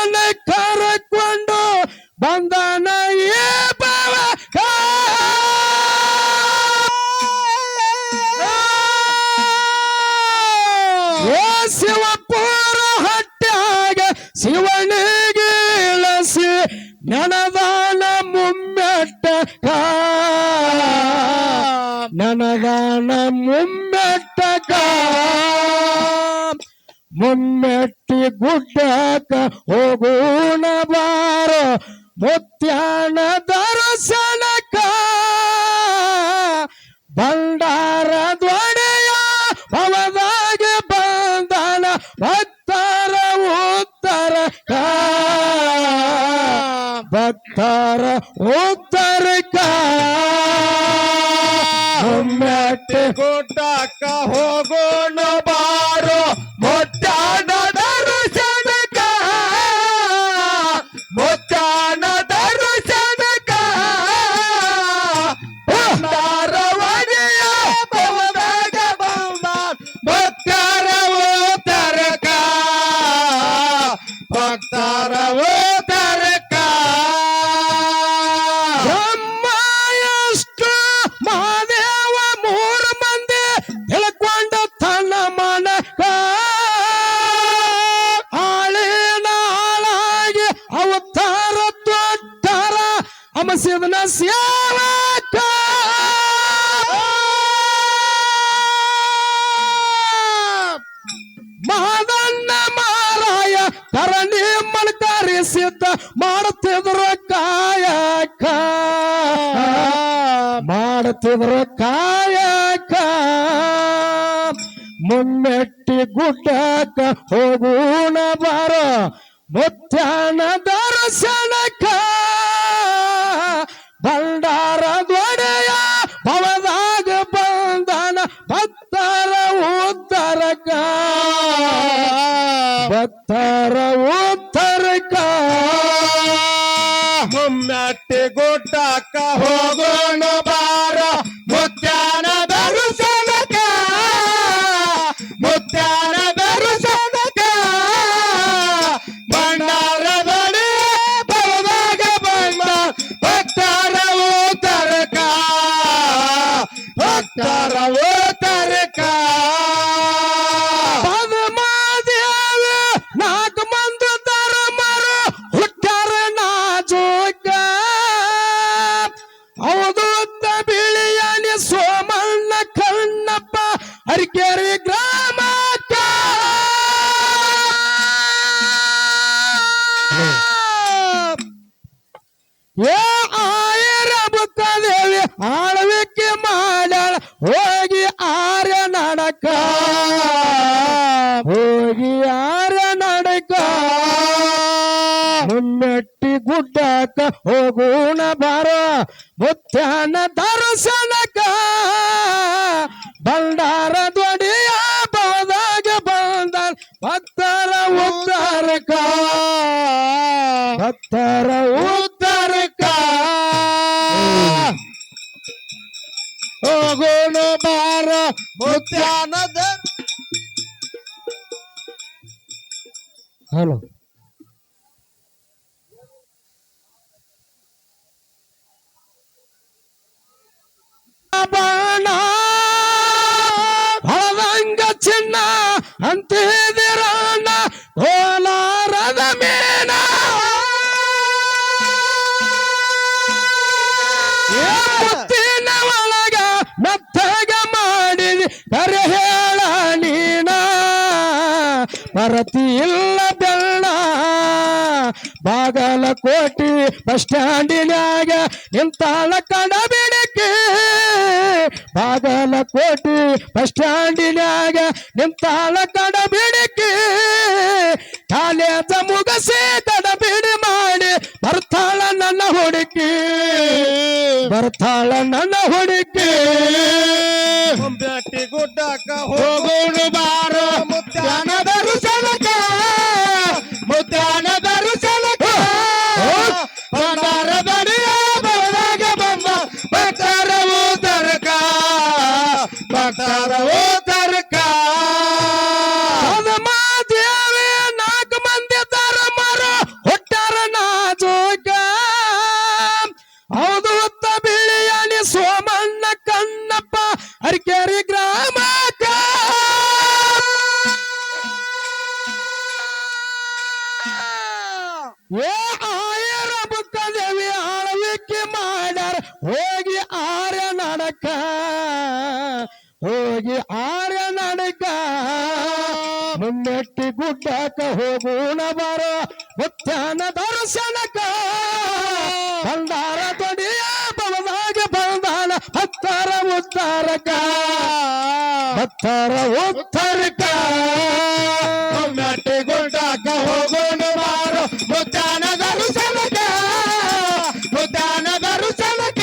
ದರ್ಶನ ಕರಕೊಂಡು ಬಂದನ ಏ ಬಾವ ಶಿವಪುರ ಹಟ್ಟ್ಯಾಗ ಶಿವನಿಗೆ ಇಳಸಿ ನನದಾನ ಮುಮ್ಮೆಟ್ಟಕ ನನದಾನ ಮುಮ್ಮೆಟ್ಟಕ ಮುಮ್ಮೆಟ್ಟಿ ಗುಡ್ಡಕ ಹೋಗೋಣ ಬಾರೋ ಮುತ್ಯಾನ ದರ್ಶನಕ ಬಂಡಾರ ದ್ವಡೆಯ ಭವದಾಗ ಬಂದನ ಭಕ್ತರ ಉತ್ತರಕ ಭಕ್ತರ ಉತ್ತರಕ ಮುಮ್ಮೆಟ್ಟಿ ಗುಡ್ಡಕ್ಕ ಹೋಗೋಣ ಬಾರೋ ಮುತ್ಯಾನ ದರ್ಶನಕ ಮುತ್ಯಾನ ದರ್ಶನಕ ಬಂಡಾರ ಒಡೆಯ ಭವದಾಗ ಬಂದ ಭಕ್ತರ ಉತ್ತರಕ ಭಕ್ತರ ಉತ್ತರಕ ಬ್ರಹ್ಮ ಎಷ್ಟು ಮಹಾದೇವ ಮೂರು ಮಂದಿ ತಿಳ್ಕೊಂಡ ತನ್ನ ಮನಕ ಹಾಳಿನ ಹಾಳಾಗಿ ಅವತಾರ ದೊಡ್ಡರ ಅಮಸಿದನ ಸೇವಕ ಮಹದನ್ನ ಮಾರಾಯ ಧರಣಿ ಮಲ್ಕರಿಸಿದ್ದ ಮಾಡುತ್ತಿದ್ರು ಕಾಯಕ ಮಾಡುತ್ತಿದ್ರು ಕಾಯಕ ಮುನ್ನೆಟ್ಟಿ ಗುಡ್ಡಕ ಹೋಗೋಣ ಬಾರೋ ಮುತ್ಯಾನ ದರ್ಶನಕ ಬಂಡಾರ ದ್ವಡೆಯ ಭವದಾಗ ಬಂದನ ಭಕ್ತರ ಉತ್ತರಕ ಭಕ್ತರ ಉತ್ತರಕ ಮುಮ್ಮೆಟ್ಟಿ ಗುಡ್ಡಕ್ಕ ಹೋಗೋಣ ಬಾರೋ ಮುತ್ಯಾನ ದರ್ಶನಕ ಮುತ್ಯಾನ ದರ್ಶನಕ ಬಂಡಾರ ದೊಡೆಯ ಭವದಾಗ ಬಂದ ಭಕ್ತರ ಉತ್ತರಕ ಭಕ್ತರ ಉತ್ತರಕ ಪದ್ಮಾದೇವಿ ನಾಲ್ಕು ಮಂದಿ ಧರ್ಮರು ಹುಟ್ಟಾರ ನಾಜೂಕ ಹೌದು ಬಿಳಿಯನಿ ಸೋಮಣ್ಣ ಕಣ್ಣಪ್ಪ ಅರಿಕೆರೆ ಗ್ರಾಮಕ್ಕ ಏ ಆಯರ ಬುಕ್ಕದೇವಿ ಆಳ್ವಿಕೆ ಮಾಡ್ಯಾಳ ಹೋಗಿ ಆರ್ಯ ನಡಕ ಹೋಗಿ ಆರ್ಯ ನಡಕ ಮುನ್ನೆಟ್ಟಿ ಗುಡ್ಡಕ ಹೋಗೋಣ ಬಾರೋ ಮುತ್ಯಾನ ದರ್ಶನಕ ಬಂಡಾರ ದ್ವಡಿಯ ಭವದಾಗ ಬಂದ ಭಕ್ತರ ಉತ್ತರಕ ಭಕ್ತರ ಉತ್ತರಕ ಹೋಗೋಣ ಬಾರೋ ಮುತ್ಯಾನ ಹಲೋ ಬಾಣ ಹೊಳದಂಗ ಚಿನ್ನ ಅಂತಿದಿರಣ್ಣ ಕೋಲಾರದ ಮೇನ ಮುತ್ತಿನ ಒಳಗ ಮೆತ್ತಗ ಮಾಡಿದಿ ಕರೆ ಹೇಳ ನೀನ ಪರತಿ ಇಲ್ಲ ಬೆಳ್ಳ ಬಾಗಲಕೋಟಿ ಬಸ್ ಸ್ಟ್ಯಾಂಡಿನ್ಯಾಗ ನಿಂತಾಳ ಕಡಬಿಡಕಿ ಬಾಗಲಕೋಟಿ ಬಸ್ ಸ್ಟ್ಯಾಂಡಿನ್ಯಾಗ ನಿಂತಾಳ ಕಡಬಿಡಕಿ ಕಾಲೇಜ ಮುಗಸಿ ಕಡಬಿಡಿ ಮಾಡಿ ಬರ್ತಾಳ ನನ್ನ ಹುಡುಕಿ ಬರ್ತಾಳ ನನ್ನ ಹುಡುಕಿ ಮುಮ್ಮೆಟ್ಟಿ ಗುಡ್ಡಕ್ಕ ಹೋಗೋಣ ಬಾರೋ ಮುತ್ಯಾನ ದರ್ಶನಕ ಮುತ್ಯಾನ ದರ್ಶನಕ ಬಂಡಾರ ದೊಡೆಯ ಭವದಾಗ ಬಂದ ಭಕ್ತರ ಉತ್ತರಕ ಭಕ್ತರ ಉತ್ತರಕ ಪದ್ಮಾದೇವಿ ನಾಲ್ಕು ಮಂದಿ ಧರ್ಮರು ಏ ಆಯರ ಬುಕ್ಕದೇವಿ ಆಳ್ವಿಕೆ ಮಾಡ್ಯಾರ ಹೋಗಿ ಆರ್ಯ ನಡಕ ಹೋಗಿ ಆರ್ಯ ನಡಕ ಮುನ್ನೆಟ್ಟಿ ಗುಡ್ಡಕ ಹೋಗೋಣ ಬಾರೋ ಮುತ್ಯಾನ ದರ್ಶನಕ ಬಂದಾರ ತೊಡಿಯ ಬವದಾಗ ಬಂದಾನ ಹತ್ತರ ಉತ್ತಾರಕ ಹತ್ತರ ಉತ್ತರಕ ಮುನ್ನಟ್ಟಿ ಗುಡ್ಡಕ ಹೋಗೋಣ ಬಾರೋ ಮುತ್ಯಾನ ದರ್ಶನಕ ಮುತ್ಯಾನ ದರ್ಶನಕ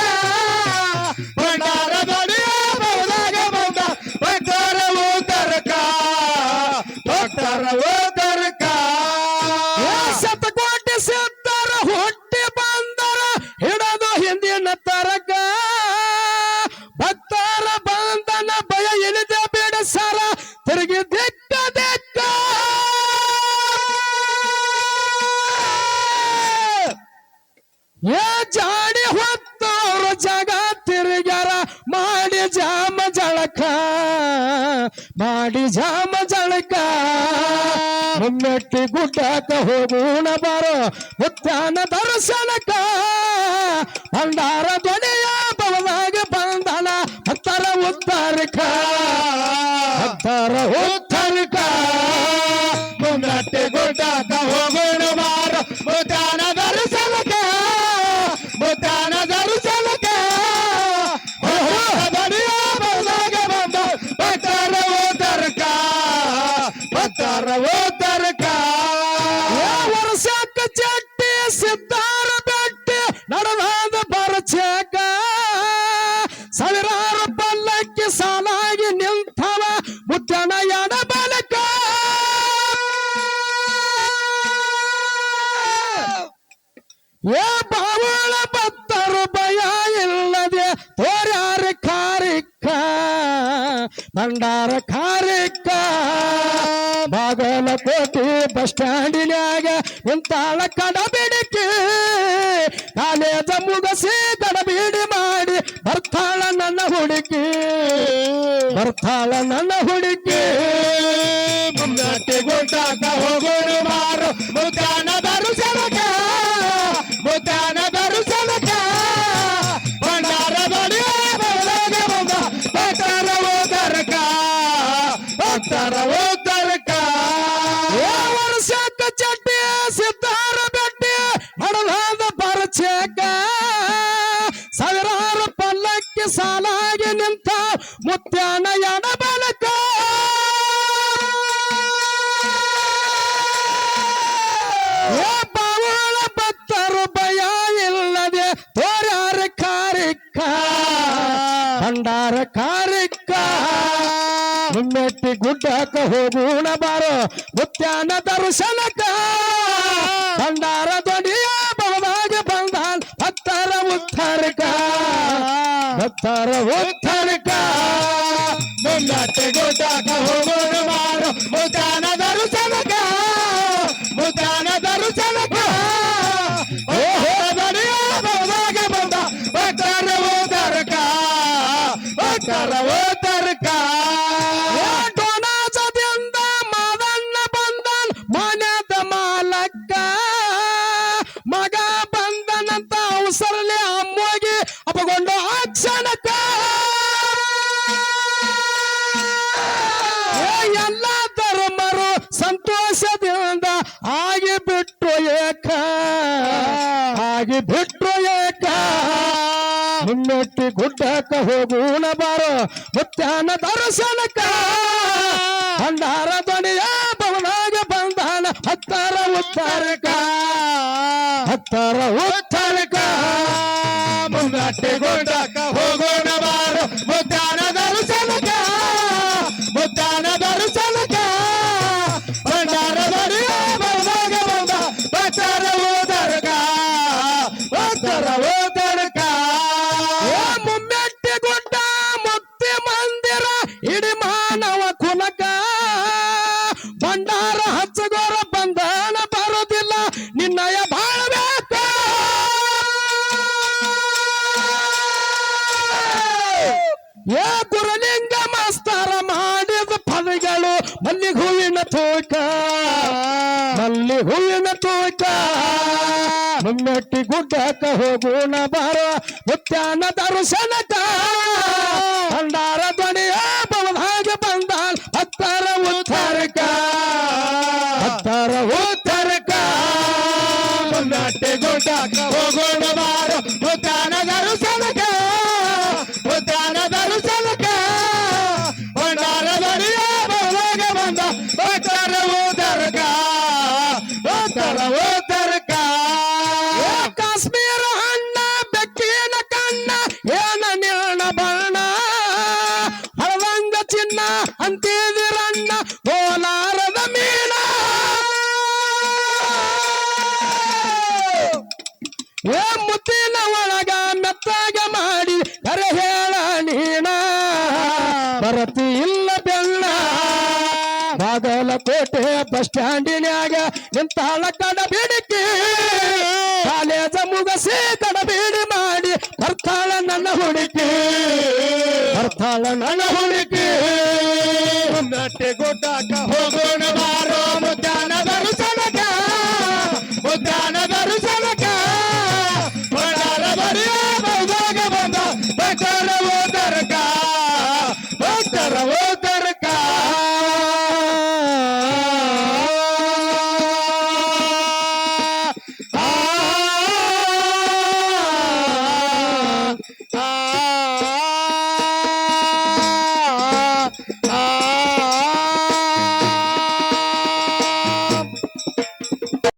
ಬಂಡಾರ ದೊಡಿಯ ಬವದಾಗ ಬಂದ ಭಕ್ತರ ಉತ್ತರಕ ಭಕ್ತರ ಉತ್ತರಕ ಶತಕೋಟಿ ಸಿದ್ಧರ ಹುಟ್ಟಿ ಬಂದರ ಹಿಡದು ಹಿಂದಿನ ತರಕ ಭಕ್ತರ ಬಂಧನ ಭಯ ಇಳಿದ ಬಿಡಸರ ತಿರುಗಿ ದಿಕ್ಕ ದಿಕ್ಕ ಏ ಜಾಡಿ ಹೊತ್ತವರು ಜಗ ತಿರುಗ್ಯಾರ ಮಾಡಿ ಜಾಮ ಜಳಕ ಮಾಡಿ ಜಾಮ ಜಳಕ ಮುನ್ನೆಟ್ಟಿ ಗುಡ್ಡಕ ಹೋಗೋಣ ಬಾರೋ ಮುತ್ಯಾನ ದರ್ಶನಕ ಭಂಡಾರ ಧ್ವನಿಯ ಬವದಾಗ ಬಂಧನ ಭಕ್ತರ ಉತ್ತಾರಕ ಭಕ್ತರ ಉತ್ತಾರಕ ಮುನ್ನಟ್ಟಿ ಗುಡ್ಡಕ ಹೋಗೋಣ ಬಾರೋ ಮುತ್ಯಾನ ದರ್ಶನಕ ಮುತ್ಯಾನ ದರ್ಶನಕ ದೊಡಿಯ ಬವದಾಗ ಬಂದ ಭಕ್ತರ ಉತ್ತರಕ ಭಕ್ತರ ಉತ್ತರಕ ವರ್ಷಕ್ಕ ಚಟ್ಟಿ ಸಿದ್ಧಾರ ಬೆಟ್ಟಿ ನಡೆದಾದ ಬರಚಕ ಸಾವಿರಾರು ಪಲ್ಲಕ್ಕಿ ಸಾಲಾಗಿ ನಿಂತವ ಮುತ್ಯನ ಎಡ ಬಲಕ ಏ ಬಾವಳ ಬತ್ತರು ಭಯ ಇಲ್ಲದೆ ತೋರ್ಯಾರ ಕಾರಿಕ್ಕ ಭಂಡಾರ ಕಾರಿಕ್ಕ ಬಾಗಲಕೋಟೆ ಬಸ್ ಸ್ಟ್ಯಾಂಡಿನ್ಯಾಗ ನಿಂತಾಳ ಕಡಬಿಡಿಕೆ ಕಾಲೇಜ ಮುಗಸಿ ಗಡಬಿಡಿ ಮಾಡಿ ಬರ್ತಾಳ ನನ್ನ ಹುಡುಕಿ ಬರ್ತಾಳ ನನ್ನ ಹುಡುಕಿ ಮುನ್ನಟ್ಟಿ ಗುಡ್ಡಕ ಹೋಗೋಣ ಬಾರೋ ಮುತ್ಯಾನ ದರ್ಶನಕ ಮುತ್ಯಾನ ದರ್ಶನಕ ಭಂಡಾರ ದೊಡಿಯ ಬವದಾಗ ಬಂದ ಭಕ್ತರ ಉತ್ತರಕ ಭಕ್ತರ ಉತ್ತರಕ ವರ್ಷಕ್ಕ ಚಟ್ಟಿ ಸಿದ್ಧಾರ ಬೆಟ್ಟಿ ಹಡದಾದ ಪರಚಕ ಸಾವಿರಾರು ಪಲ್ಲಕ್ಕಿ ಸಾಲಾಗಿ ನಿಂತ ಮುತ್ಯಾನ ಎಡ ಬಲಕ ಬಾವಳ ಭಕ್ತರು ಭಯ ಇಲ್ಲದೆ ತೋರ್ಯಾರ ಕಾರಿಕ್ಕ ಭಂಡಾರ ಕಾರಿಕ್ಕ ಮುನ್ನೆಟ್ಟಿ ಗುಡ್ಡಕ ಹೋಗೋಣ ಬಾರೋ ಮುತ್ಯಾನ ದರ್ಶನಕ ಭಂಡಾರ ದೊಡಿಯ ಬವದಾಗ ಬಂದಾನ್ ಭಕ್ತರ ಉತ್ತರಕ ಭಕ್ತರ ಉತ್ತರಕ ಮುನ್ನಟ್ಟಿ ಗುಡ್ಡಕ ಹೋಗೋಣ ಬಾರೋ ಮುತ್ಯಾನ ದರ್ಶನಕ ಮುತ್ಯಾನ ದರ್ಶನಕ ದೊಡಿಯ ಬವದಾಗ ಬಂದ ಭಕ್ತರ ಉತ್ತರಕ ಭಕ್ತರ ಉತ್ತರಕ ಡೋನಾಜದಿಂದ ಮಾದನ್ನ ಬಂದನ್ ಮನೆದ ಮಾಲಕ್ಕ ಮಗ ಬಂದನಂತ ಅವಸರಲೆ ಅಮ್ಮಗೆ ಅಪಗೊಂಡು ಆ ಕ್ಷಣಕ್ಕ ಎಲ್ಲ ಧರ್ಮರು ಸಂತೋಷದಿಂದ ಆಗಿ ಬಿಟ್ರು ಏಕ ಆಗಿ ಬಿಟ್ರು ಏಕ ಮುನ್ನೆಟ್ಟಿ ಗುಡ್ಡಕ ಹೋಗೋಣ ಬಾರೋ ಮುತ್ಯಾನ ದರ್ಶನಕ ಭಂಡಾರ ಧ್ವನಿಯ ಬವದಾಗ ಬಂದಾನ ಹತ್ತರ ಉತ್ತರಕ ಹತ್ತರ ಉತ್ತರಕ ಮುನ್ನಟ್ಟಿ ಗುಡ್ಡಕ ಹೋಗೋಣ ಬಾರೋ ಮುತ್ಯಾನ ದರ್ಶನಕ ಮುತ್ಯಾನ ದರ್ಶನಕ ಭಂಡಾರ ದೊಡಿಯ ಬವದಾಗ ಬಂದ ಭಕ್ತರ ಉತ್ತರಕ ಭಕ್ತರ ಉತ್ತರಕ ಮುಮ್ಮೆಟ್ಟಿ ಗುಡ್ಡ ಮುಕ್ತಿ ಮಂದಿರ ಇಡಿ ಮಾನವ ಕುಲಕ ಭಂಡಾರ ಹಚ್ಚಗೋರ ಬಂಧನ ಬರುವುದಿಲ್ಲ ನಿನ್ನಯ ಬಾಳಬೇಕ ಉದ್ಧಾರಕ ಮುನ್ನಟ್ಟಿ ಗುಡ್ಡಕ್ಕ ಹೋಗೋಣ ಬಾರ ಮುತ್ಯಾನ ದರ್ಶನಕ ಭಂಡಾರ ಧ್ವನಿಯ ಬವದಾಗ ಬಂದ ಭಕ್ತರ ಉದ್ಧಾರಕ ಭಕ್ತರ ಉದ್ಧಾರಕ ಮುನ್ನಟ್ಟಿ ಗುಡ್ಡಕ್ಕ ಹೋಗೋಣ ಬಾರ ಮುತ್ಯಾನ ದರ್ಶನಕ ಮುತ್ಯಾನ ದರ್ಶನಕ ಭಂಡಾರ ಧ್ವನಿಯ ಬವದಾಗ ಬಂದ ಭಕ್ತರ ಉದ್ಧಾರಕ ಭಕ್ತರ ಉದ್ಧಾರಕ ಕಾಶ್ಮೀರ ಹಣ್ಣ ಬೆಕ್ಕಿನ ಕಣ್ಣ ಏನ ನಿರ್ಣ ಬಣ್ಣ ಹಳದಂಗ ಚಿನ್ನ ಅಂತಿದಿರಣ್ಣ ಕೋಲಾರದ ಮೀನ ಏ ಮುತ್ತಿನ ಒಳಗ ಮೆತ್ತಾಗ ಮಾಡಿ ಕರೆ ಹೇಳ ನೀನ ಬರತಿ ಇಲ್ಲ ಬೆಲ್ಲ ಬಾಗಲಕೋಟೆ ಬಸ್ ಸ್ಟ್ಯಾಂಡಿನ್ಯಾಗ ನಿಂತಾಳ ಕಡಬಿಡಿಕೆ ಕಾಲೇಜ ಮುಗಸಿ ಕಡಬೇಡಿ ಮಾಡಿ ಬರ್ತಾಳ ನನ್ನ ಹುಡುಕಿ ಬರ್ತಾಳ ನನ್ನ ಹುಡುಕಿ ಮುನ್ನಟ್ಟಿ ಗುಡ್ಡಕ್ಕ ಹೋಗೋಣ ಬಾರೋ ಮುತ್ಯಾನ ದರ್ಶನಕ ಮುತ್ಯಾನ